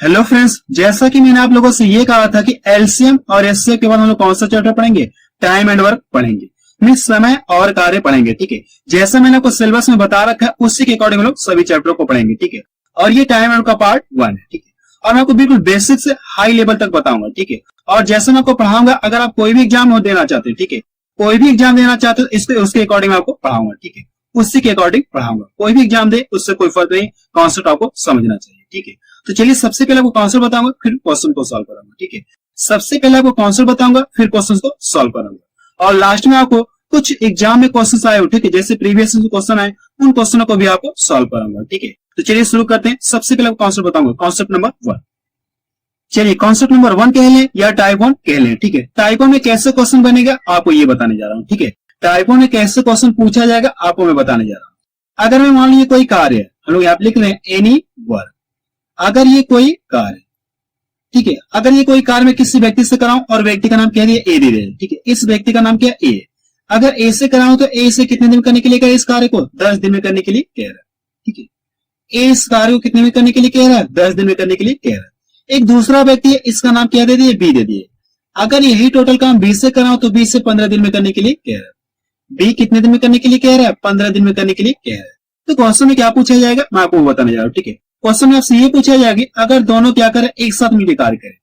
Hello friends, जैसा कि मैंने आप लोगों से ये कहा था कि एलसीएम और एचसीएफ के बाद हम लोग कौन सा चैप्टर पढ़ेंगे, टाइम एंड वर्क पढ़ेंगे, मींस समय और कार्य पढ़ेंगे। ठीक है, जैसा मैंने आपको सिलेबस में बता रखा है उसी के अकॉर्डिंग हम लोग सभी चैप्टर को पढ़ेंगे। ठीक है, और ये टाइम एंड का पार्ट 1 है। ठीक है, और मैं आपको बिल्कुल बेसिक से हाई लेवल तक बताऊंगा। ठीक है, और जैसे मैं आपको पढ़ाऊंगा, अगर आप कोई भी एग्जाम देना चाहते हैं, ठीक है, कोई भी एग्जाम देना चाहते हो इसके उसके अकॉर्डिंग मैं आपको पढ़ाऊंगा। ठीक है, उसी के अकॉर्डिंग पढ़ाऊंगा। कोई भी एग्जाम दे उससे कोई फर्क नहीं, कॉन्सेप्ट आपको समझना चाहिए। ठीक है, तो चलिए सबसे पहले आपको कॉन्सेप्ट बताऊंगा, फिर क्वेश्चन को सॉल्व कराऊंगा। ठीक है, सबसे पहले आपको कॉन्सेप्ट बताऊंगा, फिर क्वेश्चन को सॉल्व कराऊंगा, और लास्ट में आपको कुछ एग्जाम में क्वेश्चन आए हो, ठीक है, जैसे प्रीवियस क्वेश्चन आए उन क्वेश्चनों को भी आपको सॉल्व कराऊंगा। ठीक है, तो चलिए शुरू करते हैं। सबसे पहले आपको कॉन्सेप्ट बताऊंगा, कॉन्सेप्ट नंबर 1। चलिए कॉन्सेप्ट नंबर 1 कह लें या टाइप 1 कह लें। ठीक है, टाइप 1 में कैसे क्वेश्चन बनेगा आपको ये बताने जा रहा हूं। ठीक है, टाइप 1 में कैसे क्वेश्चन पूछा जाएगा आपको मैं बताने जा रहा हूं। अगर मैं मान लीजिए कोई कार्य है, हम लोग यहाँ पे लिख रहे हैं एनी वर्क। अगर ये कोई कार्य, ठीक है, अगर ये कोई कार्य मैं किसी व्यक्ति से कराऊं और व्यक्ति का नाम कह दिया ए दे रहे, ठीक है, इस व्यक्ति का नाम क्या है ए। अगर ए से कराऊं तो ए से कितने दिन करने के लिए कह रहा है, इस कार्य को 10 दिन में करने के लिए कह रहा है। ठीक है, ए इस कार्य को कितने में करने के लिए कह रहा है, 10 दिन में करने के लिए कह रहा है। एक दूसरा व्यक्ति है, इसका नाम क्या दे दिए, बी दे दिए। अगर यही टोटल काम बी से कराऊं तो बी से 15 दिन में करने के लिए कह रहा है। बी कितने दिन में करने के लिए कह रहा है, 15 दिन में करने के लिए कह रहा है। तो क्वेश्चन में क्या पूछा जाएगा मैं आपको बताने जा रहा हूं। ठीक है, क्वेश्चन में आपसे ये पूछा जाएगा अगर दोनों क्या करें, एक साथ मिलकर कार्य करें,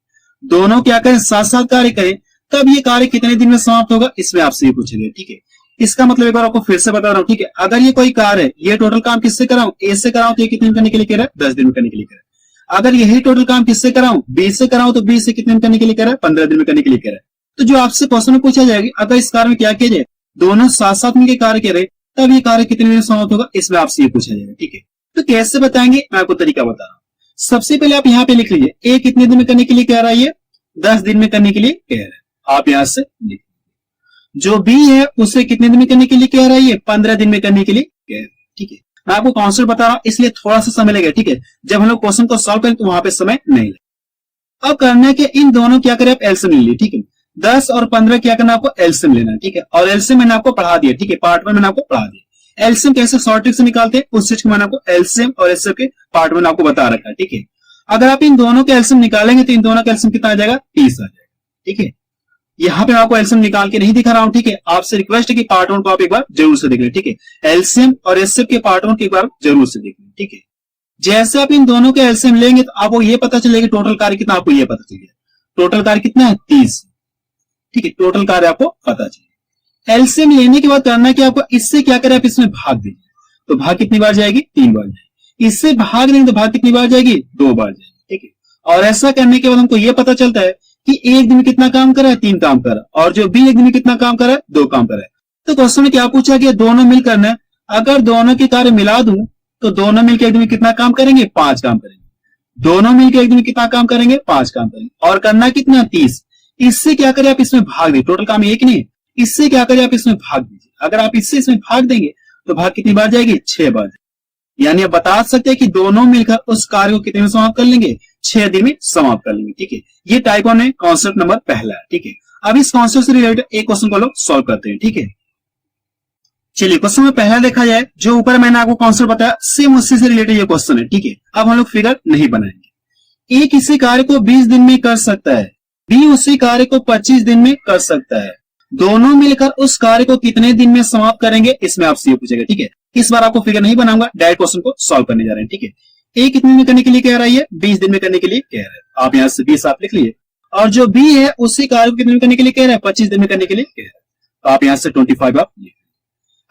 दोनों क्या करें, साथ साथ कार्य करें, तब ये कार्य कितने दिन में समाप्त होगा, इसमें आपसे ये पूछेंगे। ठीक है, इसका मतलब एक बार आपको फिर से बता रहा हूं। ठीक है, अगर ये कोई कार्य है, ये टोटल काम किससे कराऊं, ए से कराऊं तो ये कितने दिन करने के लिए कह रहा है, 10 दिन में करने के लिए कह रहा है। अगर यही टोटल काम किससे कराऊं, बी से कराऊं तो बी से कितने दिन करने के लिए कह रहा है, 15 दिन में करने के लिए कह रहा है। तो जो आपसे क्वेश्चन में पूछा जाएगा अगर इस कार्य में क्या किया जाए, दोनों साथ साथ मिलकर कार्य करें, तब ये कार्य कितने दिन में समाप्त होगा, इसमें आपसे ये पूछा जाएगा। ठीक है, तो कैसे बताएंगे मैं आपको तरीका बता रहा हूं। सबसे पहले आप यहाँ पे लिख लीजिए ए कितने दिन में करने के लिए कह रहा है, ये 10 दिन में करने के लिए कह रहा है। आप यहां से लिख लीजिए। जो बी है उसे कितने दिन में करने के लिए कह रहा है, ये 15 दिन में करने के लिए कह रहा है। ठीक है, मैं आपको कॉन्सेप्ट बता रहा हूं इसलिए थोड़ा सा समय लगेगा। ठीक है, जब हम लोग क्वेश्चन को सॉल्व करें तो वहां पे समय नहीं लगेगा। अब करना है कि इन दोनों क्या करें, आप एलसीएम ले लीजिए। ठीक है, 10 और 15 क्या करना आपको, एलसीएम लेना है। ठीक है, और एलसीएम मैंने आपको पढ़ा दिया। ठीक है, पार्ट 1 मैंने आपको पढ़ा दिया। एलसीएम कैसे शॉर्ट ट्रिक से निकालते हैं उस चीज को मैंने आपको एलसीएम और एचसीएफ के पार्ट 1 आपको बता रखा है। ठीक है, अगर आप इन दोनों के एलसीएम निकालेंगे तो इन दोनों का एलसीएम कितना आ जाएगा, 30 आ जाएगा। ठीक है, यहाँ पे मैं आपको एलसीएम निकाल के नहीं दिखा रहा हूं। ठीक है, आपसे रिक्वेस्ट है कि पार्ट 1 को आप एक बार जरूर से देख लें। ठीक है, एलसीएम और एचसीएफ के पार्ट 1 को एक बार जरूर से देख लें। ठीक है, जैसे आप इन दोनों के एलसीएम लेंगे तो आपको ये पता चलेगा टोटल कार्य कितना, आपको ये पता चलेगा टोटल कार्य कितना है, 30। ठीक है, टोटल कार्य आपको पता चलेगा। एलसीएम लेने के बाद करना है कि आपको इससे क्या करें, आप इसमें भाग दीजिए, तो भाग कितनी बार जाएगी, 3 बार जाएगी। इससे भाग देंगे तो भाग कितनी बार जाएगी, 2 बार जाएगी। ठीक है, और ऐसा करने के बाद हमको यह पता चलता है कि एक दिन में कितना काम करा है, 3 काम करा, और जो बी एक दिन में कितना काम करा है, 2 काम करा है। तो क्वेश्चन में क्या पूछा गया, दोनों मिल करना है। अगर दोनों के कार्य मिला दूं तो दोनों मिलकर एक दिन में कितना काम करेंगे, 5 काम करेंगे। दोनों मिलकर एक दिन में कितना काम करेंगे, 5 काम करेंगे, और करना कितना, 30। इससे क्या करें, आप इसमें भाग दीजिए। टोटल काम एक नहीं है, इससे क्या करें, आप इसमें भाग दीजिए। अगर आप इससे इसमें भाग देंगे तो भाग कितनी बार जाएगी, 6 बार जाएगी। यानी आप बता सकते हैं कि दोनों मिलकर उस कार्य को कितने में समाप्त कर लेंगे, 6 दिन में समाप्त कर लेंगे। ठीक है, ये टाइप 1 है, कॉन्सेप्ट नंबर पहला है। ठीक है, अब इस कॉन्सेप्ट से रिलेटेड एक क्वेश्चन को लोग सॉल्व करते हैं। ठीक है, चलिए क्वेश्चन में पहला देखा जाए, जो ऊपर मैंने आपको कॉन्सेप्ट बताया सेम उसी से रिलेटेड ये क्वेश्चन है। ठीक है, अब हम लोग फिगर नहीं बनाएंगे। ए किसी कार्य को 20 दिन में कर सकता है, बी उसी कार्य को 25 दिन में कर सकता है, दोनों मिलकर उस कार्य को कितने दिन में समाप्त करेंगे, इसमें आपसे ये पूछेगा। ठीक है, इस बार आपको फिगर नहीं बनाऊंगा, डायरेक्ट क्वेश्चन को सॉल्व करने जा रहे हैं। ठीक है, ए कितने दिन में करने के लिए कह रहा है, 20 दिन में करने के लिए कह रहा है। आप यहां से 20 आप लिख लिए, और जो बी है उसी कार्य को कितने दिन करने के लिए कह रहा है, 25 दिन में करने के लिए कह रहा है। तो आप यहां से 25 आप लिख।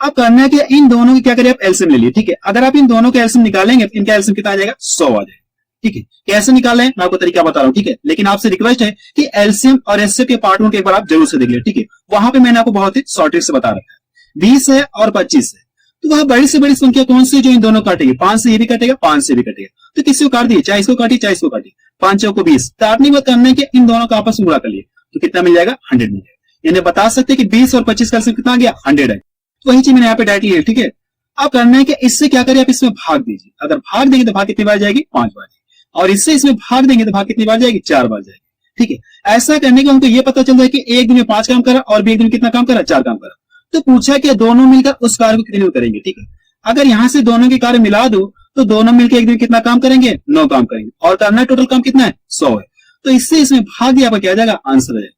अब करना है कि इन दोनों की क्या करें, आप एलसीएम ले लिए। ठीक है, अगर आप इन दोनों के एलसीएम निकालेंगे तो इनका एलसीएम कितना आ जाएगा, 100 आ जाएगा। ठीक है, कैसे निकालें मैं आपको तरीका बता रहा हूं। ठीक है, लेकिन आपसे रिक्वेस्ट है कि एलसीएम और एचसीएफ के पार्ट 1 के एक बार आप जरूर से देख ले। ठीक है, वहां पे मैंने आपको बहुत ही शॉर्ट ट्रिक से बता रखा है। 20 है और 25 है, तो वह बड़ी से बड़ी संख्या कौन सी जो इन दोनों काटेगी, 5 से ये भी कटेगा, 5 से भी कटेगा, तो किसी को काट दिए, चाहे इसको काटिए चाहे इसको काटिए, 5 चौको को 20। काटने के बाद करना है कि इन दोनों का आपस में गुणा कर लिए, तो कितना मिल जाएगा, 100 मिल जाएगा। यानी बता सकते हैं कि 20 और 25 का एलसीएम कितना आ गया, 100 है। वही चीज मैंने यहाँ पे डायरेक्टली लिया। ठीक है, अब करना है कि इससे क्या करें, आप इसमें भाग दीजिए। अगर भाग देंगे तो भाग कितनी बार जाएगी, 5 बार जाएगी, और इससे इसमें भाग देंगे तो भाग कितनी बार जाएगी, 4 बार जाएगी। ठीक है, ऐसा करने के हमको ये पता चल जाए कि एक दिन में 5 काम करा और बी एक दिन में कितना काम करा, 4 काम करा। तो पूछा कि दोनों मिलकर उस कार्य को कितने दिन करेंगे। ठीक है, अगर यहां से दोनों के कार्य मिला दो तो दोनों मिलकर एक दिन कितना काम करेंगे, 9 काम करेंगे, और करना है टोटल काम कितना है, 100 है। तो इससे इसमें भाग दिया, क्या आ जाएगा, आंसर है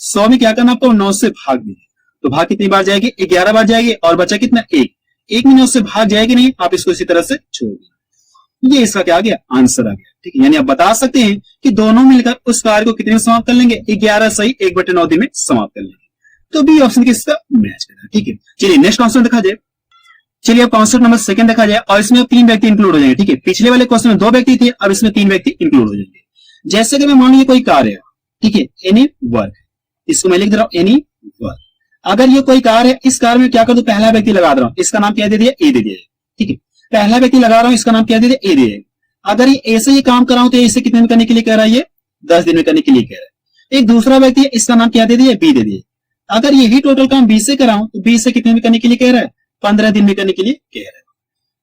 100 में क्या करना आपको, 9 से भाग दीजिए। तो भाग कितनी बार जाएगी, 11 बार जाएगी, और बचा कितना, 1 में 9 से भाग जाएगी नहीं, आप इसको इसी तरह से छोड़ दीजिए। ये इसका क्या आ गया, आंसर आ गया। ठीक है, यानी आप बता सकते हैं कि दोनों मिलकर उस कार्य को कितने में समाप्त कर लेंगे, 11 सही 1/9 दिन में समाप्त कर लेंगे। तो बी ऑप्शन किसका मैच कर रहा है। ठीक है, चलिए नेक्स्ट कॉन्सेप्ट देखा जाए। चलिए अब कॉन्सेप्ट नंबर सेकंड देखा जाए, और इसमें अब 3 व्यक्ति इंक्लूड हो जाएंगे। ठीक है, पिछले वाले क्वेश्चन में 2 व्यक्ति थे, अब इसमें 3 व्यक्ति इंक्लूड हो जाएंगे। जैसे कि मैं मान लीजिए कोई कार्य है, ठीक है, एनी वर्क, इसको मैं लिख दे रहा हूं एनी वर्क। अगर ये कोई कार्य है, इस कार्य में क्या कर दो, पहला व्यक्ति लगा दे रहा हूं, इसका नाम क्या दे दिया, ए दे दिया। ठीक है, पहला व्यक्ति लगा रहा हूं, इसका नाम क्या दे दिया, ए दे दिया। अगर ये ऐसे ही काम कर रहा हूं तो इसे कितने दिन करने के लिए कह रहा है, ये 10 दिन में करने के लिए कह रहा है। एक दूसरा व्यक्ति है, इसका नाम क्या दे दिया, बी दे दिया। अगर यही टोटल काम बी से कराऊं तो बी से कितने दिन करने के लिए कह रहा है, 15 दिन में करने के लिए कह रहा है।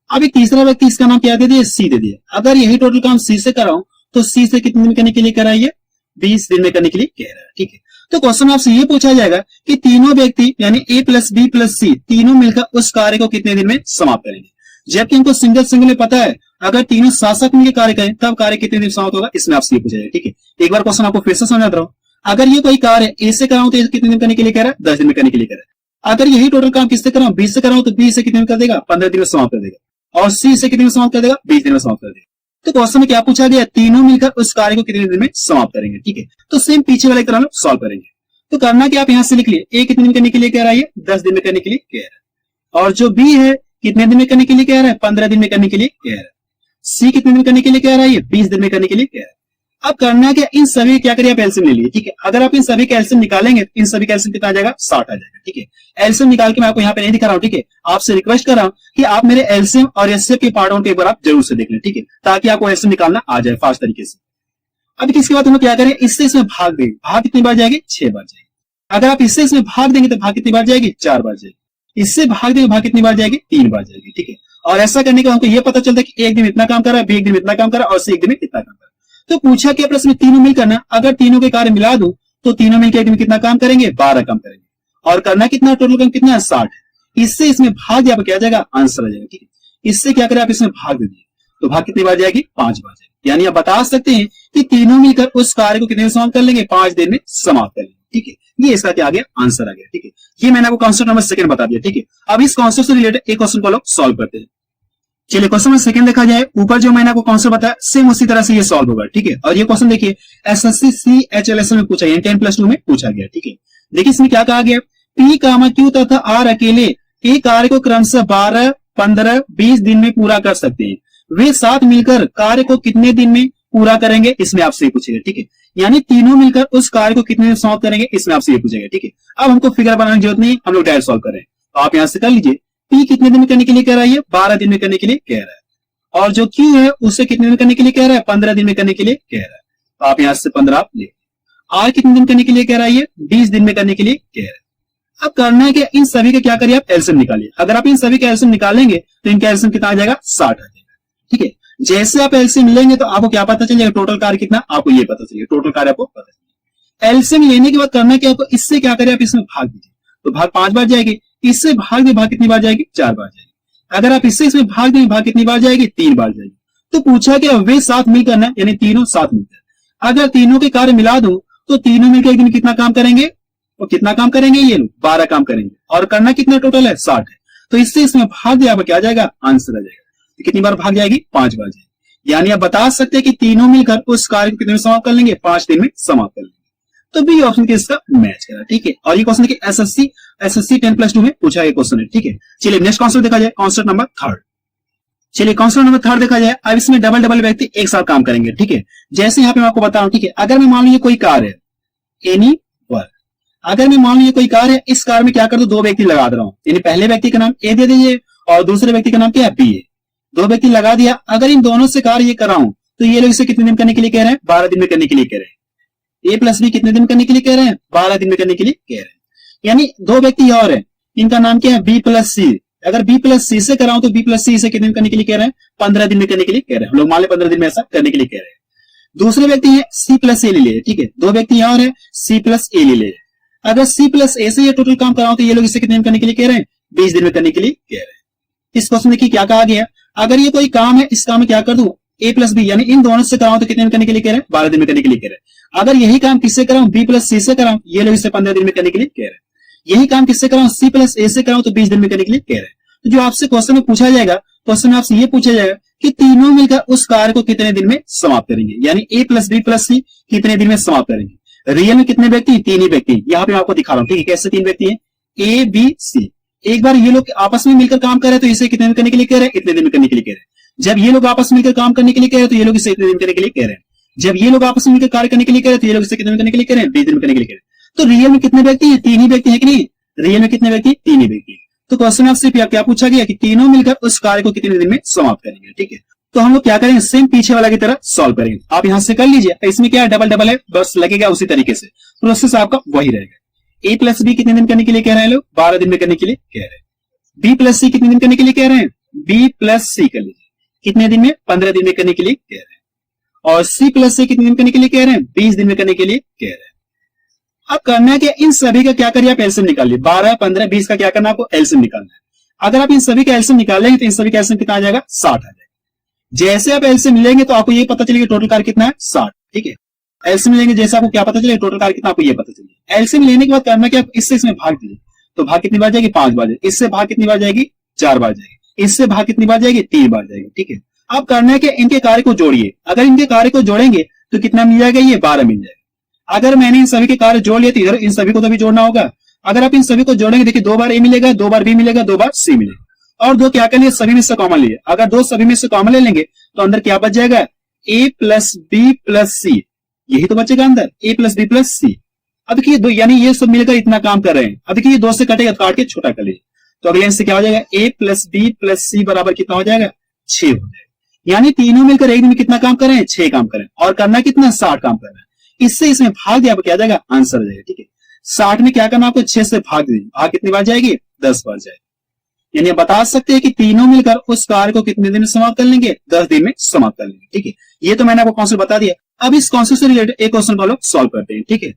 अब एक तीसरा व्यक्ति, इसका नाम क्या दे दिया, सी दे दिया। अगर यही टोटल काम सी से कराऊं तो सी से कितने दिन करने के लिए कह रहा है, ये 20 दिन में करने के लिए कह रहा है। ठीक है, तो क्वेश्चन आपसे ये पूछा जाएगा कि तीनों व्यक्ति यानी ए प्लस बी प्लस सी तीनों मिलकर उस कार्य को कितने दिन में समाप्त करेंगे। जबकि इनको सिंगल सिंगल पता है, अगर तीनों साथ साथ मिलकर कार्य करें तब कार्य कितने दिन समाप्त होगा, इसमें आपसे ये पूछा जाएगा। ठीक है, एक बार क्वेश्चन आपको फिर से समझा रहा हूं। अगर ये कोई कार्य ए से कराऊं तो कितने दिन करने के लिए कह रहा है, 10 दिन में करने के लिए कह रहा है। अगर यही टोटल काम किससे कराऊं, बी से कराऊं तो बी से कितने दिन कर देगा, 15 दिन में समाप्त कर देगा, और सी से कितने में समाप्त कर देगा, 20 दिन में समाप्त कर देगा। तो क्वेश्चन में क्या पूछा गया, तीनों मिलकर उस कार्य को कितने दिन में समाप्त करेंगे। ठीक है, तो सेम पीछे वाले तरह सॉल्व करेंगे। तो करना क्या, आप यहां से लिख लिए, ए कितने दिन करने के लिए कह रहा है, 10 दिन में करने के लिए कह रहा है, और जो बी है कितने दिन में करने के लिए कह रहा है, 15 दिन में करने के लिए कह रहा है। सी कितने दिन करने के लिए कह रहा है, 20 दिन में करने के लिए कह रहा है। अब करना क्या, इन सभी क्या करिए, आप एलसीएम ले लिए। ठीक है, अगर आप इन सभी का एलसीएम निकालेंगे तो इन सभी का एलसीएम कितना आ जाएगा, 60 आ जाएगा। ठीक है, एलसीएम निकाल के मैं आपको यहाँ पे नहीं दिखा रहा हूँ। ठीक है, आपसे रिक्वेस्ट कर रहा हूँ कि आप मेरे एलसीएम और एचसीएफ के पार्ट 1 को एक बार आप जरूर से देख लें। ठीक है, ताकि आपको एलसीएम निकालना आ जाए फास्ट तरीके से। अब इसके बाद हम क्या करें, इससे इसमें भाग देंगे, भाग कितनी बार जाएगी, 6 बार जाएगी। अगर आप इससे इसमें भाग देंगे तो भाग कितनी बार जाएगी, 4 बार जाएगी। इससे भाग देंगे, भाग कितनी बार जाएगी, 3 बार जाएगी। ठीक है, और ऐसा करने का हमको ये पता चलता है कि एक दिन इतना काम कर रहा है, बी एक दिन इतना काम कर रहा है, और सी एक दिन में इतना काम कर रहा है। तो पूछा क्या प्रश्न में, तीनों मिलकर ना, अगर तीनों के कार्य मिला दूं तो तीनों मिलकर एक दिन कितना काम करेंगे, 12 काम करेंगे, और करना कितना, टोटल काम कितना है, 60 है। इससे इसमें भाग दिया, क्या जाएगा, आंसर आ जाएगा। ठीक है, इससे क्या करें, आप इसमें भाग दे दीजिए, तो भाग कितनी बार जाएगी, 5 बार जाएगी। यानी आप बता सकते हैं कि तीनों मिलकर उस कार्य को कितने में समाप्त कर लेंगे, 5 दिन में समाप्त कर लेंगे। ठीक है, ये इसका क्या आ गया, आंसर आ गया। ठीक है, ये मैंने आपको कॉन्सेप्ट नंबर सेकंड बता दिया। ठीक है, अब इस कॉन्सेप्ट से रिलेटेड एक क्वेश्चन को लोग सॉल्व करते हैं। चलिए क्वेश्चन नंबर सेकंड देखा जाए, ऊपर जो मैंने आपको कॉन्सेप्ट बताया सेम उसी तरह से ये सॉल्व होगा। ठीक है, और ये क्वेश्चन देखिए एसएससी CHLSL में पूछा गया, 10+2 में पूछा गया। ठीक है, देखिए इसमें क्या कहा गया, P, Q तथा R अकेले एक कार्य को क्रमशः 12, 15, 20 दिन में पूरा कर सकते हैं। वे साथ मिलकर कार्य को कितने दिन में पूरा करेंगे, इसमें आपसे पूछेगा। ठीक है, यानी तीनों मिलकर उस कार्य को कितने दिन समाप्त करेंगे, इसमें आपसे ये पूछेगा। ठीक है, अब हमको फिगर बनाने की जरूरत नहीं, हम लोग डायरेक्ट सॉल्व करें। तो आप यहां से कर लीजिए, P कितने दिन में करने के लिए कह रहा है, 12 दिन में करने के लिए कह रहा है, और जो Q है उसे कितने दिन करने के लिए कह रहा है, 15 दिन में करने के लिए कह रहा है। तो आप यहां से 15 आप ले। R कितने दिन करने के लिए कह रहा है, 20 दिन में करने के लिए कह रहा है। अब करना है कि इन सभी का क्या करिए, आप एलसीएम निकालिए। अगर आप इन सभी का एलसीएम निकालेंगे तो इनका एलसीएम कितना आ जाएगा, 60 आ जाएगा। ठीक है, जैसे आप एलसीएम लेंगे तो आपको क्या पता चलेगा, टोटल कार्य कितना, आपको ये पता चलेगा, टोटल कार्य आपको पता चलेगा। एलसीएम लेने के बाद करना क्या, आपको इससे क्या करें, आप इसमें भाग दीजिए, तो भाग 5 बार जाएगी। इससे भाग दे, भाग कितनी बार जाएगी, 4 बार जाएगी। अगर आप इससे इसमें भाग दें, भाग कितनी बार जाएगी, 3 बार जाएगी। तो पूछा क्या, वे साथ मिलकर ना, यानी तीनों साथ मिलकर, अगर तीनों के कार्य मिला दूं तो तीनों मिलकर एक दिन कितना काम करेंगे, और कितना काम करेंगे, ये लोग 12 काम करेंगे, और करना कितना टोटल है, 60 है। तो इससे इसमें भाग दिया, क्या आ जाएगा, आंसर आ जाएगा। तो कितनी बार भाग जाएगी, 5 बार जाएगी। यानी आप बता सकते हैं कि तीनों मिलकर उस कार्य को कितने में समाप्त कर लेंगे, 5 दिन में समाप्त कर लेंगे। तो बी ऑप्शन के इसका मैच करा। ठीक है, और ये क्वेश्चन देखिए एसएससी 10+2 में पूछा गया क्वेश्चन है। ठीक है, चलिए नेक्स्ट कॉन्सेप्ट देखा जाए, कॉन्सेप्ट नंबर 3। चलिए कॉन्सेप्ट नंबर 3 देखा जाए। अब इसमें डबल व्यक्ति एक साथ काम करेंगे। ठीक है, जैसे यहाँ पे मैं आपको बता रहा हूँ। ठीक है, अगर मैं मान लीजिए कोई कार है, एनी वर्क, अगर मैं मान लीजिए कोई कार है, इस कार में क्या कर दो, 2 व्यक्ति लगा दे रहा हूँ, यानी पहले व्यक्ति का नाम ए दे दीजिए और दूसरे व्यक्ति का नाम क्या है, बी है। 2 व्यक्ति लगा दिया। अगर इन दोनों से कार्य ये कराऊं तो ये लोग इसे कितने दिन करने के लिए कह रहे हैं, 12 दिन में करने के लिए कह रहे हैं। ए प्लस बी कितने दिन करने के लिए कह रहे हैं, 12 दिन में करने के लिए कह रहे हैं। यानी 2 व्यक्ति और है, इनका नाम क्या है, बी प्लस सी। अगर बी प्लस सी से कराऊं तो बी प्लस सी से कितने दिन करने के लिए कह रहे हैं, 15 दिन में करने के लिए कह रहे हैं। हम लोग मान ले 15 दिन में ऐसा करने के लिए कह रहे हैं। दूसरे व्यक्ति है सी प्लस ए ले लिए। ठीक है, 2 व्यक्ति और है, सी प्लस ए ले लिए। अगर सी प्लस ए से ये टोटल काम कराऊं तो ये लोग इसे कितने दिन करने के लिए कह रहे हैं, 20 दिन में करने के लिए कह रहे हैं। इस क्वेश्चन में क्या कहा गया, अगर ये कोई काम है, इस काम में क्या कर दूं, ए प्लस बी, यानी इन दोनों से कराऊं तो कितने दिन करने के लिए कह रहे हैं, 12 दिन में करने के लिए कह रहे हैं। अगर यही काम किससे कराऊं, बी प्लस सी से कराऊं, ये लोग इसे 15 दिन में करने के लिए कह रहे हैं। यही काम किससे कराऊं, सी प्लस ए से कराऊं तो 20 दिन में करने के लिए कह रहे हैं। तो जो आपसे क्वेश्चन में पूछा जाएगा, क्वेश्चन में आपसे ये पूछा जाएगा कि तीनों मिलकर उस कार्य को कितने दिन में समाप्त करेंगे, यानी ए प्लस बी प्लस सी कितने दिन में समाप्त करेंगे। रियल में कितने व्यक्ति, 3 ही व्यक्ति, यहाँ पे मैं आपको दिखा रहा हूँ, ठीक है, कैसे 3 व्यक्ति हैं, ए बी सी। एक बार ये लोग आपस में मिलकर काम कर रहे हैं तो इसे कितने दिन करने के लिए कह रहे हैं, इतने दिन में करने के लिए कह रहे हैं। जब ये लोग आपस में मिलकर काम करने के लिए कह रहे हैं तो ये लोग इसे इतने दिन करने के लिए कह रहे हैं। जब ये लोग आपस में मिलकर कार्य करने के लिए कह रहे हैं तो ये लोग इसे कितने दिन करने के लिए कह रहे हैं, 20 दिन में करने के लिए कह रहे हैं। तो रियल में कितने व्यक्ति हैं, 3 ही व्यक्ति है कि नहीं, रियल में कितने व्यक्ति, 3 ही व्यक्ति। तो क्वेश्चन आपसे क्या पूछा गया कि तीनों मिलकर उस कार्य को कितने दिन में समाप्त करेंगे, ठीक है। तो हम लोग क्या करेंगे, सेम पीछे वाला की तरह सॉल्व करेंगे। आप यहां से कर लीजिए, इसमें क्या है, डबल है, बस लगेगा उसी तरीके से, प्रोसेस आपका वही रहेगा। ए प्लस बी कितने दिन करने के लिए कह रहे हैं लोग, 12 दिन में करने के लिए कह रहे हैं। बी प्लस सी कितने दिन करने के लिए कह रहे हैं, बी प्लस सी कर लीजिए, कितने दिन में, 15 दिन में करने के लिए कह रहे हैं। और सी प्लस सी कितने दिन करने के लिए कह रहे हैं, 20 दिन में करने के लिए कह रहे हैं। अब करना है क्या, इन सभी का क्या करिए आप एलसीएम निकाल लीजिए, 12 15 20 का क्या करना है आपको, एलसीएम निकालना है। अगर आप इन सभी का एलसीएम निकाल लेंगे तो इन सभी का एलसीएम कितना आ जाएगा, 60 आ जाएगा। जैसे आप एलसीएम लेंगे तो आपको ये पता चलेगा टोटल कार्य कितना है, 60, ठीक है। एलसीएम लेंगे जैसे आपको क्या पता चलेगा, टोटल कार्य कितना, आपको ये पता चलेगा। एलसीएम लेने के बाद करना क्या, इससे इसमें भाग दीजिए, तो भाग कितनी बार जाएगी, 5 बार जाएगी। इससे भाग कितनी बार जाएगी, 4 बार जाएगी। इससे भाग कितनी बार जाएगी, 3 बार जाएगी, ठीक है। अब करना है कि इनके कार्य को जोड़िए, अगर इनके कार्य को जोड़ेंगे तो कितना मिल जाएगा, ये 12 मिल जाएगा। अगर मैंने इन सभी के कार्य जोड़ लिए तो इधर इन सभी को तो भी जोड़ना होगा। अगर आप इन सभी को जोड़ेंगे, देखिए 2 बार ए मिलेगा, 2 बार बी मिलेगा, 2 बार सी मिलेगा, और 2 क्या कर लिए, सभी में से कॉमन लिए। अगर 2 सभी में से कॉमन ले लेंगे तो अंदर क्या बच जाएगा, ए प्लस बी प्लस सी, यही तो बचेगा अंदर, ए प्लस बी प्लस सी। अब देखिए 2, यानी ये सब मिलकर इतना काम कर रहे हैं। अब देखिए 2 से कटेगा, काट के छोटा कर लीजिए, तो अगले से क्या हो जाएगा, ए प्लस बी प्लस सी बराबर कितना हो जाएगा, 6 हो जाएगा। यानी तीनों मिलकर एक दिन में कितना काम कर रहे हैं, 6 काम कर रहे हैं, और करना कितना, 60 काम कर रहे हैं। इससे इसमें भाग दिया, क्या आ जाएगा, आंसर आ जाएगा, ठीक है। 60 में क्या करना आपको, 6 से भाग दीजिए, भाग कितनी बार जाएगी, 10 बार जाएगी। यानी आप बता सकते हैं कि तीनों मिलकर उस कार्य को कितने दिन में समाप्त कर लेंगे, 10 दिन में समाप्त कर लेंगे, ठीक है। ये तो मैंने आपको कॉन्सेप्ट बता दिया। अब इस कॉन्सेप्ट से रिलेटेड एक क्वेश्चन को लोग सॉल्व करते हैं, ठीक है।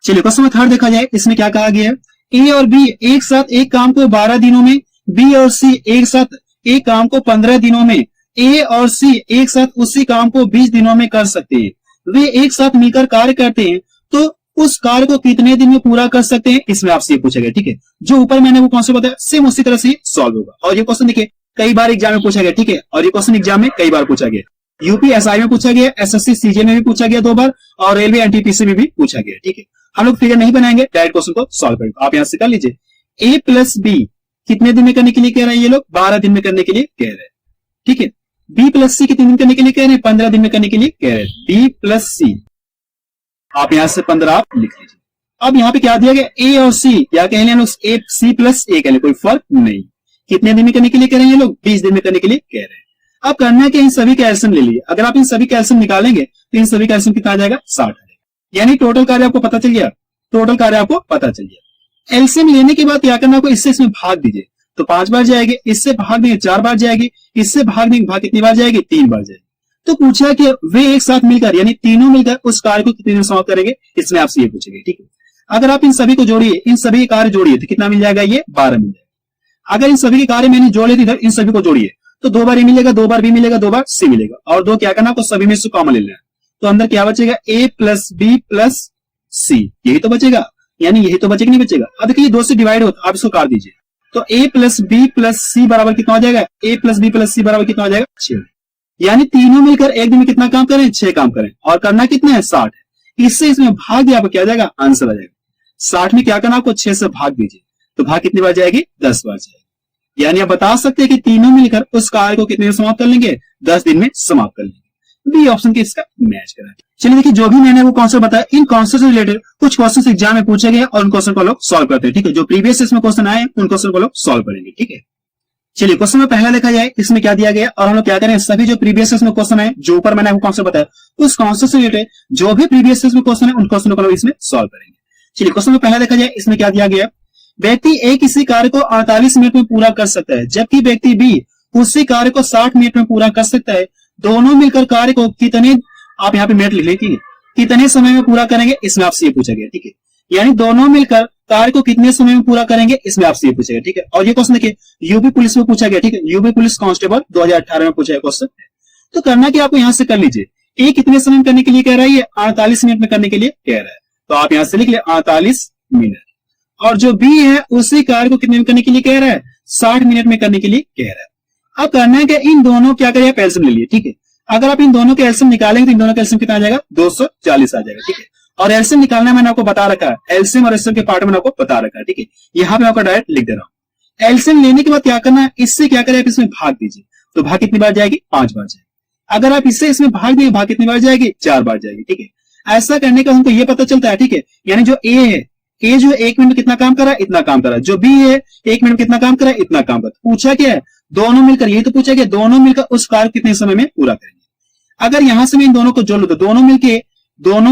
चलिए क्वेश्चन में थर्ड देखा जाए, इसमें क्या कहा गया है, ए और बी एक साथ एक काम को 12 दिनों में, बी और सी एक साथ एक काम को 15 दिनों में, ए और सी एक साथ उसी काम को 20 दिनों में कर सकते हैं। वे एक साथ मिलकर कार्य करते हैं तो उस कार्य को कितने दिन में पूरा कर सकते हैं, इसमें आपसे ये पूछा गया, ठीक है। जो ऊपर मैंने वो कॉन्सेप्ट बताया सेम उसी तरह से सॉल्व होगा। और ये क्वेश्चन देखिए कई बार एग्जाम में पूछा गया, ठीक है, और ये क्वेश्चन एग्जाम में कई बार पूछा गया। यूपीएसआई में पूछा गया, एसएससी सीजे में भी पूछा गया 2 बार, और रेलवे एनटीपीसी में भी पूछा गया, ठीक है। हम लोग फिगर नहीं बनाएंगे, डायरेक्ट क्वेश्चन को सॉल्व करेंगे। आप यहां से कर लीजिए, ए प्लस बी कितने दिन में करने के लिए कह रहे हैं, ये लोग 12 दिन में करने के लिए कह रहे हैं, ठीक है। बी प्लस सी कितने दिन करने के लिए कह रहे हैं, 15 दिन में करने के लिए कह रहे हैं। बी प्लस सी, आप यहां से 15 आप लिख लीजिए। अब यहाँ पे क्या दिया गया, ए और सी, या कह लें ए सी प्लस ए कह लें, कोई फर्क नहीं। कितने दिन में करने के लिए कह रहे हैं ये लोग, 20 दिन में करने के लिए कह रहे हैं। अब करना है कि इन सभी का एलसीएम ले लीजिए। अगर आप इन सभी का एलसीएम निकालेंगे तो इन सभी का एलसीएम कितना आ जाएगा, 60 आ जाएगा। यानी टोटल कार्य आपको पता चल गया, टोटल कार्य आपको पता चल गया। एलसीएम लेने के बाद क्या करना आपको, इससे इसमें भाग दीजिए, तो 5 बार जाएगी, इससे भाग देंगे 4 बार जाएगी, इससे भाग देंगे, भाग कितनी बार जाएगी, 3 बार जाएगी। तो पूछा कि वे एक साथ मिलकर, यानी तीनों मिलकर उस कार्य को कितने दिन समाप्त करेंगे, इसमें आपसे ये पूछेंगे, ठीक है। अगर आप इन सभी को जोड़िए, इन सभी के कार्य जोड़िए तो कितना मिल जाएगा, ये 12 मिल जाएगा। अगर इन सभी के कार्य मैंने जोड़े थे इधर, इन सभी को जोड़िए तो 2 बार ए मिलेगा, 2 बार बी मिलेगा, 2 बार सी मिलेगा, और 2 क्या करना आपको, सभी में से कॉमन ले लेना। तो अंदर क्या बचेगा, ए प्लस बी प्लस सी, यही तो बचेगा, यानी यही तो बचेगा, नहीं बचेगा। अब देखिए 2 से डिवाइड होता, आप इसको काट दीजिए, तो ए प्लस बी प्लस सी बराबर कितना हो जाएगा, ए प्लस बी प्लस सी बराबर कितना हो जाएगा, 6। यानी तीनों मिलकर एक दिन में कितना काम करें, 6 काम करें, और करना कितना है, 60 है। इससे इसमें भाग दिया, आपको क्या आ जाएगा, आंसर आ जाएगा। 60 में क्या करना आपको, 6 से भाग दीजिए, तो भाग कितनी बार जाएगी, 10 बार जाएगी। यानी आप बता सकते हैं कि तीनों मिलकर उस कार्य को कितने दिन समाप्त कर लेंगे, 10 दिन में समाप्त कर लेंगे। बी ऑप्शन के इसका मैच करा। चलिए देखिए, जो भी मैंने वो कॉन्सेप्ट बताया, इन कॉन्सेप्ट से रिलेटेड कुछ क्वेश्चन एग्जाम में पूछे गए और उन क्वेश्चन को लोग सॉल्व करते हैं, ठीक है। जो प्रीवियस इसमें क्वेश्चन आए उन क्वेश्चन को लोग सॉल्व करेंगे, ठीक है। चलिए क्वेश्चन में पहला देखा जाए, इसमें क्या दिया गया, और हम लोग क्या करें, सभी जो प्रीवियस इसमें क्वेश्चन है, जो ऊपर मैंने आपको कॉन्सेप्ट बताया, उस कॉन्सेप्ट से रिलेटेड जो भी प्रीवियस इसमें क्वेश्चन है उन क्वेश्चन को लोग इसमें सॉल्व करेंगे। चलिए क्वेश्चन में पहला देखा जाए, इसमें क्या दिया गया, व्यक्ति ए किसी कार्य को 48 मिनट में पूरा कर सकता है, जबकि व्यक्ति बी उसी कार्य को 60 मिनट में पूरा कर सकता है। दोनों मिलकर कार्य को कितने, आप यहाँ पे मिनट लिख लीजिए, कितने समय में पूरा करेंगे, इसमें आपसे ये पूछा गया, ठीक है। यानी दोनों मिलकर कार्य को कितने समय में पूरा करेंगे, इसमें आपसे ये पूछेगा, ठीक है। और ये क्वेश्चन देखिए यूपी पुलिस में पूछा गया, ठीक है, यूपी पुलिस कांस्टेबल 2018 में पूछा गया क्वेश्चन। तो करना कि आपको यहां से कर लीजिए, ए कितने समय में करने के लिए कह रहा है, ये 48 मिनट में करने के लिए कह रहा है, तो आप यहां से लिख ले 48 मिनट। और जो बी है उसी कार्य को कितने में करने के लिए कह रहा है, 60 मिनट में करने के लिए कह रहा है। अब करना है कि इन दोनों क्या करें, आप एलसीएम ले लिए, ठीक है। अगर आप इन दोनों के एलसीएम निकालेंगे तो इन दोनों का एलसीएम कितना आ जाएगा, 240 आ जाएगा, ठीक है। और एलसीएम निकालना मैंने आपको बता रखा है, एलसीएम और एलसीएम के पार्ट में आपको बता रखा है, ठीक है। यहाँ पे आपको डायरेक्ट लिख दे रहा हूँ। एलसीएम लेने के बाद क्या करना है, इससे क्या करें, आप इसमें भाग दीजिए, तो भाग कितनी बार जाएगी, 5 बार जाएगी। अगर आप इससे इसमें भाग देंगे, भाग कितनी बार जाएगी, 4 बार जाएगी, ठीक है। ऐसा करने का हमको ये पता चलता है, ठीक है। यानी जो ए है, ए जो 1 मिनट में कितना काम कर रहा है, इतना काम कर रहा है। जो बी है 1 मिनट में कितना काम कर रहा है, इतना काम कर रहा है। पूछा क्या है, दोनों मिलकर, यही तो पूछा गया, दोनों मिलकर उस कार्य कितने समय में पूरा करेंगे। अगर यहां से मैं इन दोनों को जोड़ लूं तो दोनों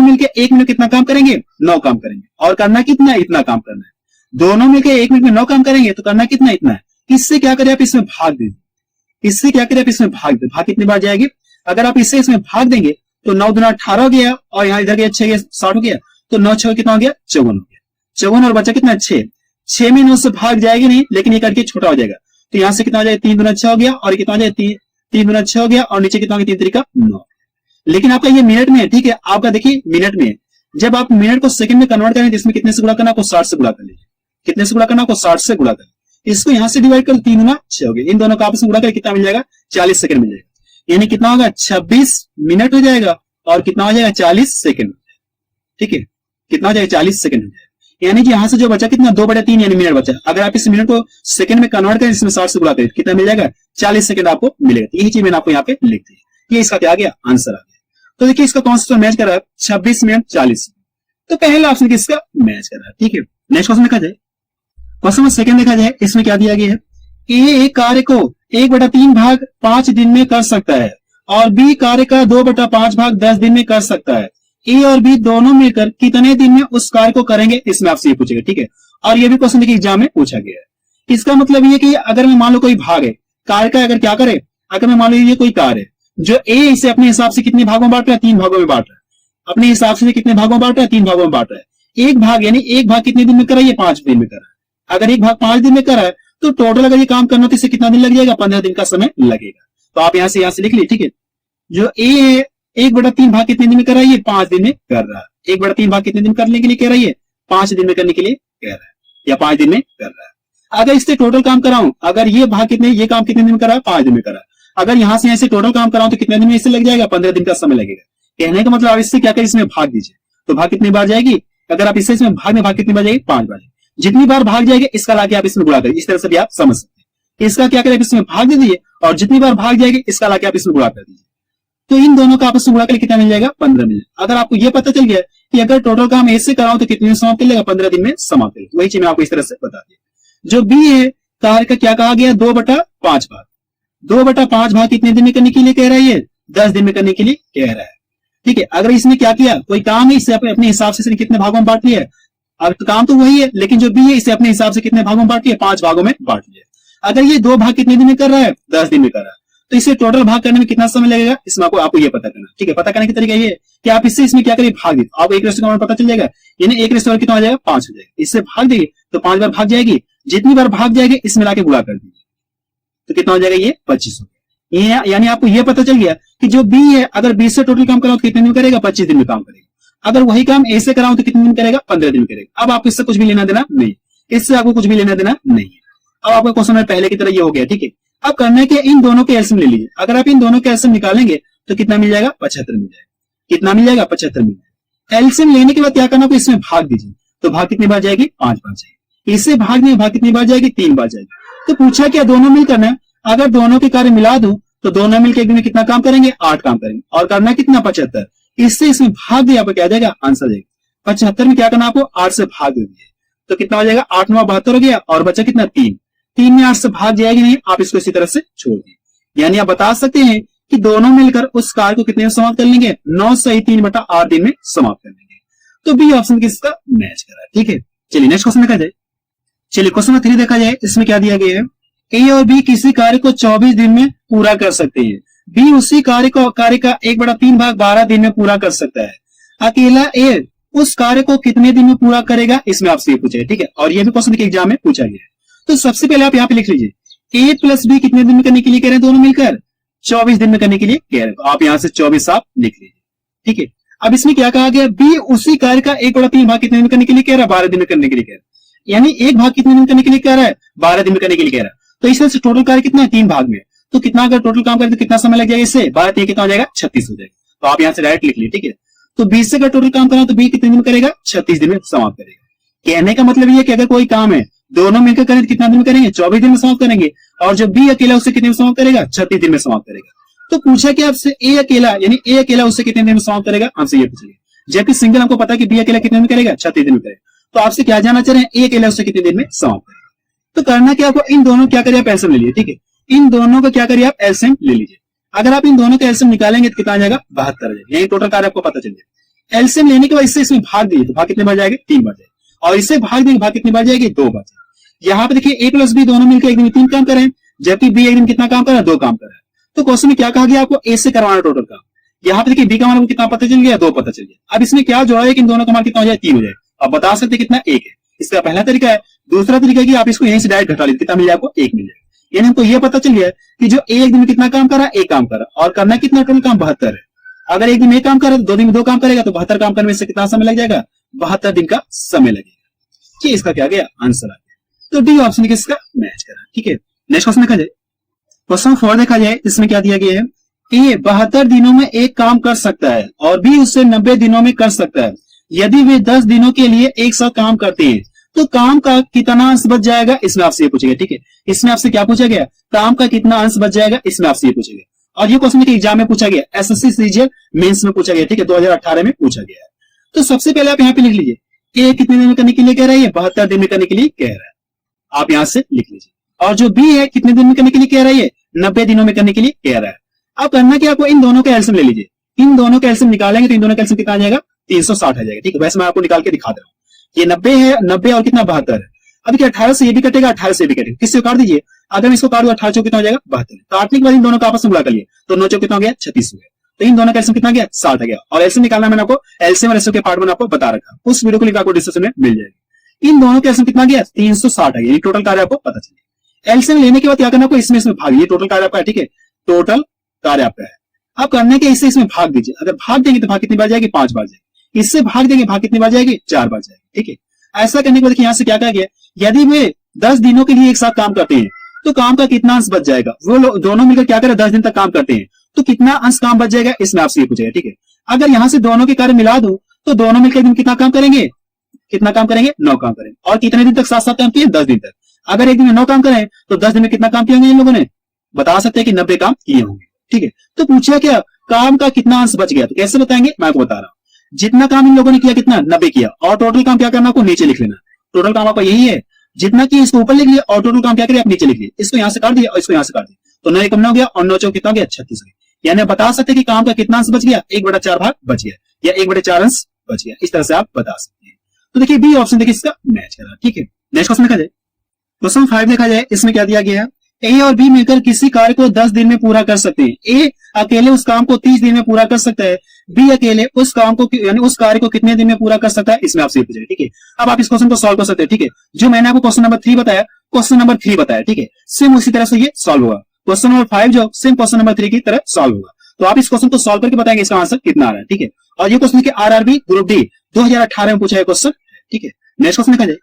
मिलके 1 मिनट कितना काम करेंगे, 9 काम करेंगे। और करना कितना है, इतना काम करना है। दोनों मिलके 1 मिनट में 9 काम करेंगे, तो करना कितना, इतना है। इससे क्या करें, आप इसमें भाग दीजिए, इससे क्या करें, आप इसमें भाग दे, भाग कितनी बार जाएगी। अगर आप इससे इसमें भाग देंगे तो 9 दूना 18 हो गया, और यहाँ इधर 6 60 हो गया, तो 9 6 कितना हो गया, 54 हो गया। 54 और बचा कितना, 6 में 9 से भाग जाएगी नहीं, लेकिन ये करके छोटा हो जाएगा, तो यहां से कितना हो जाएगा, 3 दूना 6 हो गया, और कितना हो जाएगा, 3 दूना 6 हो गया, और नीचे कितना हो गया, 3 तरीका 9। लेकिन आपका ये मिनट में है, ठीक है, आपका देखिए मिनट में है। जब आप मिनट को सेकंड में कन्वर्ट करें तो इसमें कितने से गुणा करना, आपको 60 से गुणा कर लीजिए। कितने से गुणा करना, आपको 60 से गुणा कर, इसको यहां से डिवाइड कर 3 गुना 6 हो गया। इन दोनों का आपस में गुणा कर कितना मिल जाएगा, 40 सेकंड मिल जाएगा। यानी कितना होगा, 26 मिनट हो जाएगा, और कितना हो जाएगा, 40 सेकंड, ठीक है। कितना हो जाएगा, 40 सेकंड हो जाएगा। यानी कि यहां से जो बचा कितना, 2/3 यानी मिनट बचा। अगर आप इस मिनट को सेकंड में कन्वर्ट करें, इसमें 60 से गुणा करें, कितना मिल जाएगा, 40 सेकंड आपको मिलेगा। यही चीज मैंने आपको यहाँ पे लिख दी, ये इसका क्या आ गया, आंसर आ गया। तो देखिए इसका कौन सा मैच कर रहा है, 26 मिनट 40, तो पहला ऑप्शन किसका मैच कर रहा है, ठीक है। नेक्स्ट क्वेश्चन देखा जाए, क्वेश्चन नंबर सेकंड देखा जाए, इसमें क्या दिया गया है, ए एक कार्य को 1/3 भाग 5 दिन में कर सकता है, और बी कार्य का 2/5 भाग 10 दिन में कर सकता है। ए और बी दोनों मिलकर कितने दिन में उस कार्य को करेंगे, इसमें आपसे ये पूछेगा, ठीक है। और ये भी क्वेश्चन देखिए एग्जाम में पूछा गया है। इसका मतलब ये कि अगर मैं मान लो कोई भाग है कार्य का, अगर क्या करे, अगर मैं मान लो ये कोई कार्य है जो ए इसे अपने हिसाब से कितने भागों में बांट रहा है, 3 भागों में बांट रहा है। अपने हिसाब से कितने भागों में बांट रहा है, 3 भागों में बांट रहा है। एक भाग यानी एक भाग कितने दिन में करा है, ये 5 दिन में करा है। अगर एक भाग 5 दिन में करा है तो टोटल अगर ये काम करना तो इससे कितना दिन लग जाएगा, 15 दिन का समय लगेगा। तो आप यहां से लिख लीजिए, ठीक है। जो ए है 1/3 भाग कितने दिन में कर रहा है, ये 5 दिन में कर रहा है। 1/3 भाग कितने दिन करने के लिए कह रहा है, 5 दिन में करने के लिए कह रहा है, या 5 दिन में कर रहा है। अगर इससे टोटल काम कराऊं, अगर ये भाग कितने, ये काम कितने दिन में कर रहा है, 5 दिन में कर रहा है। अगर यहां से ऐसे टोटल काम कराऊं तो कितने दिन में इससे लग जाएगा, 15 दिन का समय लगेगा। कहने का मतलब आप इससे क्या करें, इसमें भाग दीजिए, तो भाग कितनी बार जाएगी। अगर आप इससे इसमें भाग कितनी बार जाएगी, 5 बार। जितनी बार भाग जाएगी इसका लाके आप इसमें गुणा करिए, इस तरह से भी आप समझ सकते हैं। इसका क्या करें, इसमें भाग दे दीजिए, और जितनी बार भाग जाएगी इसका लाके आप इसमें गुणा कर दीजिए। तो इन दोनों का आपस में गुणा करके कितना मिल जाएगा, 15 मिल जाएगा। अगर आपको ये पता चल गया कि अगर टोटल काम ऐसे कराऊं तो कितने दिन समाप्त कर लेगा, 15 दिन में समाप्त करेगा। वही चीज मैं आपको इस तरह से बता दिया। जो बी है कार्य का क्या कहा गया, 2/5 भाग। 2/5 भाग कितने दिन में करने के लिए कह रहा है, 10 दिन में करने के लिए कह रहा है, ठीक है। अगर इसने क्या किया, कोई काम है, इसे अपने हिसाब से कितने भागों में बांट लिया है। अब तो काम तो वही है, लेकिन जो बी है इसे अपने हिसाब से कितने भागों में बांट लिया, 5 भागों में बांट लिया। अगर ये 2 भाग कितने दिन में कर रहा है, 10 दिन में कर रहा है, तो इसे टोटल भाग करने में कितना समय लगेगा, इसमें आपको ये पता करना, ठीक है। पता करने का तरीका ये कि आप इससे इसमें क्या करिए, भाग दीजिए, आपको 1 पता चल जाएगा। यानी 1 कितना हो जाएगा, 5 हो जाएगा। इससे भाग देंगे तो 5 बार भाग जाएगी, जितनी बार भाग जाएगी इसमें लाके गुणा कर दीजिए, तो कितना हो जाएगा, ये 25 हो गया। यानी आपको ये पता चल गया कि जो बी है अगर 20 से टोटल काम कराओ तो कितने दिन करेगा, 25 दिन में काम करेगा। अगर वही काम ऐसे कराओ तो कितने दिन करेगा, 15 दिन में करेगा। अब आपको इससे कुछ भी लेना देना नहीं, इससे आपको कुछ भी लेना देना नहीं है। अब आपका क्वेश्चन पहले की तरह ये हो गया, ठीक है। अब करना है कि इन दोनों के एलसीएम ले लीजिए। अगर आप इन दोनों के एलसीएम निकालेंगे तो कितना मिल जाएगा, 75 मिल जाएगा। कितना मिल जाएगा, 75 मिल जाएगा। एलसीएम लेने के बाद क्या करना, तो इसमें भाग दीजिए, तो भाग कितनी बार जाएगी, 5 बार जाएगी। इससे भाग नहीं, भाग कितनी बार जाएगी, 3 बार जाएगी। तो पूछा क्या, दोनों मिल करना है। अगर दोनों के कार्य मिला दूं तो दोनों मिलकर एक दिन में कितना काम करेंगे, 8 काम करेंगे। और करना कितना, 75। इससे इसमें भाग दिया, आपको क्या जाएगा, आंसर जाएगा 75 में। क्या करना आपको, 8 से भाग दे दिए, तो कितना हो जाएगा, 8 9 72 हो गया, और बचा कितना, 3 में 8 से भाग जाएगी नहीं, आप इसको इसी तरह से छोड़ दिए। यानी आप बता सकते हैं कि दोनों मिलकर उस कार्य को कितने में समाप्त कर लेंगे, 9 सही 3/8 दिन में समाप्त कर लेंगे। तो बी ऑप्शन किसका मैच कर रहा है, ठीक है। चलिए नेक्स्ट क्वेश्चन देखा जाए। चलिए क्वेश्चन नंबर 3 देखा जाए, इसमें क्या दिया गया है, ए और बी किसी कार्य को 24 दिन में पूरा कर सकते हैं। बी उसी कार्य का 1/3 भाग 12 दिन में पूरा कर सकता है। अकेला ए उस कार्य को कितने दिन में पूरा करेगा, इसमें आपसे ये पूछेगा, ठीक है। और ये भी क्वेश्चन के एग्जाम में पूछा गया है। तो सबसे पहले आप यहाँ पे लिख लीजिए a प्लस बी कितने दिन में करने के लिए कह रहे हैं, दोनों मिलकर 24 दिन में करने के लिए कह रहे हैं। तो आप यहाँ से 24 आप लिख लीजिए, ठीक है। अब इसमें क्या कहा गया, बी उसी कार्य का 1/3 भाग कितने दिन में करने के लिए कह रहा है, 12 दिन में करने के लिए कह रहा है। यानी एक भाग कितने दिन में करने के लिए कह रहा है, 12 दिन में करने के लिए कह रहा है। तो इसमें से टोटल कार्य कितना है, 3 भाग में। तो कितना अगर टोटल काम करें तो कितना समय लग जाएगा, इससे 12 3 कितना हो जाएगा, 36 हो जाएगा। तो आप यहाँ से डायरेक्ट लिख लीजिए, ठीक है। तो 20 से अगर टोटल काम करना तो बी कितने दिन में करेगा, 36 दिन में समाप्त करेगा। कहने का मतलब ये है कि अगर कोई काम है दोनों मिलकर करें तो कितना दिन में करेंगे, 24 दिन में समाप्त करेंगे। और जो बी अकेला उससे कितने में समाप्त करेगा, 36 दिन में समाप्त करेगा। तो पूछा कि आपसे ए अकेला, यानी ए अकेला उससे कितने दिन में समाप्त करेगा, हमसे ये पूछेगा। जबकि सिंगल हमको पता है कि बी अकेला कितने में करेगा, 36 दिन में करेगा। तो आपसे क्या जानना चाह रहे हैं, ए अकेला उससे कितने दिन में समाप्त करेगा। तो करना क्या, आपको इन दोनों क्या करिए, आप एलसीएम ले लीजिए, ठीक है। इन दोनों का क्या करिए, आप एलसीएम ले लीजिए। अगर आप इन दोनों का एलसीएम निकालेंगे तो कितना आ जाएगा, 72 आ जाएगा। यही टोटल कार्य आपको पता चल जाएगा। एलसीएम लेने के बाद इससे इसमें भाग दीजिए, तो भाग कितने बार जाएगा, 3 बार जाएगा। और इससे भाग देंगे, भाग कितनी बार जाएगी, 2 बार जाएगी। यहाँ पे देखिए ए प्लस बी दोनों मिलकर एक दिन में 3 काम कर रहे हैं, जबकि बी एक दिन कितना काम कर रहा है, 2 काम कर रहा है। तो क्वेश्चन में क्या कहा गया, आपको ए से करवाना टोटल काम। यहाँ पे देखिए बी का मान को कितना पता चल गया, 2 पता चल गया। अब इसमें क्या जोड़ा है कि इन दोनों का मान कितना हो जाए, 3 हो जाए। अब बता सकते कितना, 1 है। इसका पहला तरीका है। दूसरा तरीका है कि आप इसको यहीं से डायरेक्ट घटा लीजिए, कितना मिल जाए आपको, 1 मिल जाएगा। यानी हमको ये पता चल गया कि जो एक दिन में कितना काम कर रहा है, 1 काम कर रहा है। और करना कितना टोटल काम, 72 है। अगर एक दिन में 1 काम कर रहा है, 2 दिन में 2 काम करेगा, तो 72 काम करने में से कितना समय लग जाएगा, 72 दिन का समय लगेगा। इसका क्या गया, आंसर आ गया। तो डी ऑप्शन किसका मैच करा, ठीक है। नेक्स्ट क्वेश्चन देखा जाए, क्वेश्चन 4 देखा जाए, इसमें क्या दिया गया है, ए 72 दिनों में एक काम कर सकता है और बी उससे 90 दिनों में कर सकता है। यदि वे 10 दिनों के लिए एक साथ काम करते हैं तो काम का कितना अंश बच जाएगा, इसमें आपसे ये पूछेगा, ठीक है। इसमें आपसे क्या पूछा गया, काम का कितना अंश बच जाएगा, इसमें आपसे ये पूछेगा। और ये क्वेश्चन के एग्जाम में पूछा गया, एसएससी सीजीएल मेंस में पूछा गया, ठीक है, 2018 में पूछा गया है। तो सबसे पहले आप यहाँ पे लिख लीजिए, ए कितने दिन में करने के लिए कह रहा है, 72 दिन में करने के लिए कह रहा है। आप यहां से लिख लीजिए। और जो बी है कितने दिन में करने के लिए कह रहा है, 90 दिनों में करने के लिए कह रहा है। अब करना क्या, आपको इन दोनों का एलसीएम ले लीजिए। इन दोनों का एलसीएम निकालेंगे तो इन दोनों का एलसीएम कितना आ जाएगा, 360 आ जाएगा, ठीक है। वैसे मैं आपको निकाल के दिखा दे रहा हूँ। ये 90 है, 90 और कितना 72 है। अब देखिए 18 से ये भी कटेगा, 18 से भी कटेगा, किससे काट दीजिए। अगर मैं इसको काट दूं 18 चौक कितना हो जाएगा, 72। काटने के बाद इन दोनों का आपस में मिला कर लिए तो 9 चौक कितना हो गया, 36 हो गया। तो इन दोनों का एलसीएम कितना गया, 60 आ गया। और एलसीएम निकालना मैंने आपको एलसीएम और एसओ के पार्ट में आपको बता रखा, उस वीडियो को लिंक आपको डिस्क्रिप्शन में मिल जाएगी। इन दोनों का एलसीएम कितना गया, 360 आ गया। टोटल कार्य आपको पता चलेगा। एलसीएम लेने के बाद क्या करना, आपको इसमें भाग, ये टोटल कार्य आपका है, ठीक है, टोटल कार्य आपका है। अब करने के इससे इसमें भाग दीजिए। अगर भाग देंगे तो भाग कितनी बार जाएगी, 5 बार जाएगी। इससे भाग देंगे, भाग कितनी बार जाएगी, 4 बार जाएगी, ठीक है। ऐसा करने के बाद देखिए यहाँ से क्या कहा गया, यदि वे 10 दिनों के लिए एक साथ काम करते हैं तो काम का कितना अंश बच जाएगा। वो लोग दोनों मिलकर क्या करें, 10 दिन तक काम करते हैं तो कितना अंश काम बच जाएगा, इसमें आपसे ये पूछेगा, ठीक है। अगर यहाँ से दोनों के कार्य मिला दूं तो दोनों मिलकर दिन कितना काम करेंगे, कितना काम करेंगे, 9 काम करेंगे। और कितने दिन तक साथ साथ काम किए, 10 दिन तक। अगर एक दिन में 9 काम करें तो 10 दिन में कितना काम किए होंगे इन लोगों ने, बता सकते हैं कि 90 काम किए होंगे, ठीक है। तो पूछा क्या, काम का कितना अंश बच गया। तो कैसे बताएंगे, मैं आपको बता रहा हूं। जितना काम इन लोगों ने किया, कितना 90 किया, और टोटल काम क्या करना, आपको नीचे लिख लेना। टोटल काम आपका यही है, जितना किया इसको ऊपर लिख लिया और टोटल काम क्या करिए, आप नीचे लिख लिया। इसको यहां से काट दिया और इसको यहां से काट दिया तो 9 कम 9 हो गया और 9 चौक कितना हो गया, 36 हो गया। यानी बता सकते हैं कि काम का कितना अंश बच गया, 1/4 भाग बच गया या 1/4 अंश बच गया। इस तरह से आप बता सकते हैं। तो देखिए बी ऑप्शन देखिए इसका मैच कर रहा है, ठीक है। नेक्स्ट क्वेश्चन देखा जाए, क्वेश्चन 5 देखा जाए, इसमें क्या दिया गया है, ए और बी मिलकर किसी कार्य को 10 दिन में पूरा कर सकते हैं। ए अकेले उस काम को 30 दिन में पूरा कर सकता है, बी अकेले उस काम को यानी उस कार्य को कितने दिन में पूरा कर सकता है, इसमें आपसे पूछेगा, ठीक है। अब आप इस क्वेश्चन को सॉल्व कर सकते हैं, ठीक है। जो मैंने आपको क्वेश्चन नंबर 3 बताया, क्वेश्चन नंबर 3 बताया, ठीक है। सेम उसी तरह से ये सॉल्व होगा। क्वेश्चन नंबर 5 जो सेम क्वेश्चन नंबर 3 की तरह सॉल्व होगा। तो आप इस क्वेश्चन को सॉल्व करके बताएंगे इसका आंसर कितना आ रहा है, ठीक है। और ये क्वेश्चन आरआरबी ग्रुप डी 2018 में पूछा है क्वेश्चन, ठीक है। नेक्स्ट क्वेश्चन देखा जाए,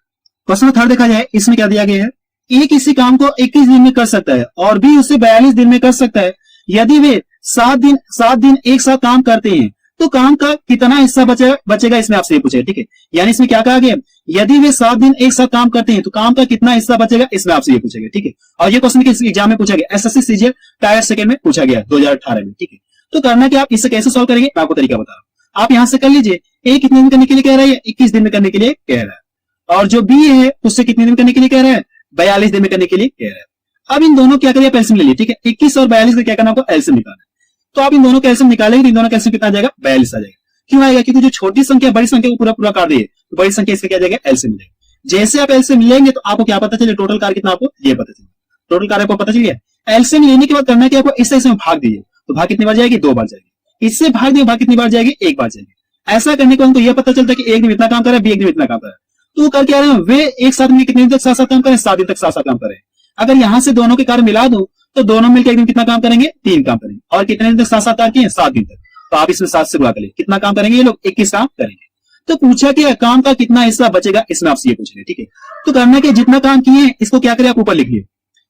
क्वेश्चन 3 देखा जाए, इसमें क्या दिया गया है, ए किसी काम को 21 दिन में कर सकता है और बी उसे 42 दिन में कर सकता है। यदि वे 7 दिन एक साथ काम करते हैं तो काम का कितना हिस्सा बचेगा, इसमें आपसे ये पूछेगा, ठीक है। यानी इसमें क्या कहा गया, यदि वे 7 दिन एक साथ काम करते हैं तो काम का कितना हिस्सा बचेगा, इसमें आपसे ये पूछेगा, ठीक है। और ये क्वेश्चन किस एग्जाम में पूछा गया, एसएससी सीजीएल टायर सेकंड में पूछा गया 2018 में, ठीक है। तो करना क्या, आप इससे कैसे सॉल्व करेंगे, मैं आपको तरीका बता रहा हूं। आप यहां से कर लीजिए, ए कितने दिन करने के लिए कह रहा है, 21 दिन में करने के लिए कह रहा है। और जो बी है उससे कितने दिन करने के लिए कह रहा है, 42 दिन में करने के लिए कह रहा है। अब इन दोनों क्या करिए, एलसीएम ले लीजिए, ठीक है। 21 और 42 का क्या करना, आपको एलसीएम निकालना है। तो आप इन दोनों का एलसीएम निकालेंगे, इन दोनों का एलसीएम कितना आ जाएगा, 42 आ जाएगा। क्यों आएगा, क्योंकि जो छोटी संख्या बड़ी संख्या को पूरा काट दिए तो बड़ी संख्या इसका क्या जाएगा, एलसीएम मिलेगा। जैसे आप एलसीएम लेंगे तो आपको क्या पता चले, टोटल कार्य कितना, आपको ये पता चले, टोटल कार्य आपको पता चल गया। एलसीएम लेने के बाद करना क्या, आपको इससे इसमें भाग दीजिए तो भाग कितनी बार जाएगी, 2 बार जाएगी। इससे भाग दिए, भाग कितनी बार जाएगी, 1 बार जाएगी। ऐसा करने के बाद उनको यह पता चलता है कि एक दिन इतना काम कर रहा है, बी एक दिन इतना काम कर रहा है, तो वो कर क्या रहे हैं, वे एक साथ में कितने दिन तक साथ साथ काम करें, 7 दिन तक साथ साथ काम करें। अगर यहां से दोनों के कार्य मिला दूं तो दोनों मिलकर एक दिन कितना काम करेंगे, 3 काम करेंगे। और कितने दिन तक साथ साथ काम किए, 7 दिन तक। तो आप इसमें 7 से गुणा करें, कितना काम करेंगे ये लोग, 21 काम करेंगे। तो पूछा कि काम का कितना हिस्सा बचेगा, इसमें आपसे ये पूछ रहे, ठीक है। तो करना कि जितना काम किए इसको क्या करिए, आप ऊपर लिख लिए,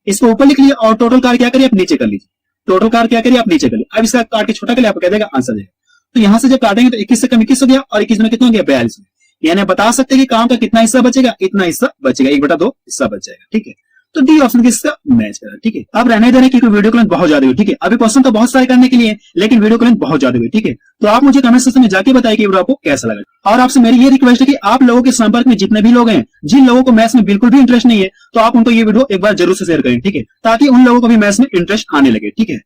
इसको ऊपर लिख लिए और टोटल कार्य क्या करिए, आप नीचे कर लीजिए। टोटल कार्य क्या करिए, आप नीचे कर लीजिए। अब इसका काट के छोटा कर लिया, आपको कह देगा आंसर देगा। तो यहां से जब काटेंगे तो 21 से कम 21 हो गया और 21 में कितना हो गया, 42 में। यानी बता सकते हैं कि काम का कितना हिस्सा बचेगा, इतना हिस्सा बचेगा, 1/2 हिस्सा बच जाएगा, ठीक है। तो डी ऑप्शन किसका मैच करा, ठीक है। अब रहने देने क्योंकि वीडियो को लेंथ बहुत ज्यादा हुई, ठीक है। अभी क्वेश्चन तो बहुत सारे करने के लिए, लेकिन वीडियो को लेंथ बहुत ज्यादा हुई, ठीक है। तो आप मुझे कमेंट सेक्शन में जाके बताइए कि वीडियो आपको कैसा लगा। और आपसे मेरी ये रिक्वेस्ट है कि आप लोगों के संपर्क में जितने भी लोग हैं, जिन लोगों को मैथ्स में बिल्कुल भी इंटरेस्ट नहीं है, तो आप उनको ये वीडियो एक बार जरूर से शेयर करें, ठीक है, ताकि उन लोगों को भी मैथ्स में इंटरेस्ट आने लगे, ठीक है।